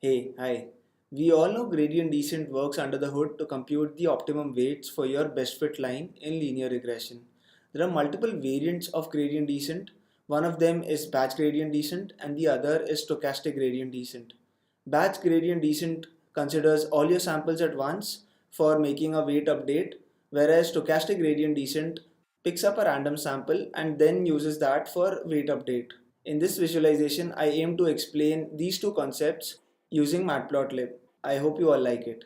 Hey, hi. We all know gradient descent works under the hood to compute the optimum weights for your best fit line in linear regression. There are multiple variants of gradient descent. One of them is batch gradient descent and the other is stochastic gradient descent. Batch gradient descent considers all your samples at once for making a weight update, whereas stochastic gradient descent picks up a random sample and then uses that for weight update. In this visualization, I aim to explain these two concepts using Matplotlib. I hope you all like it.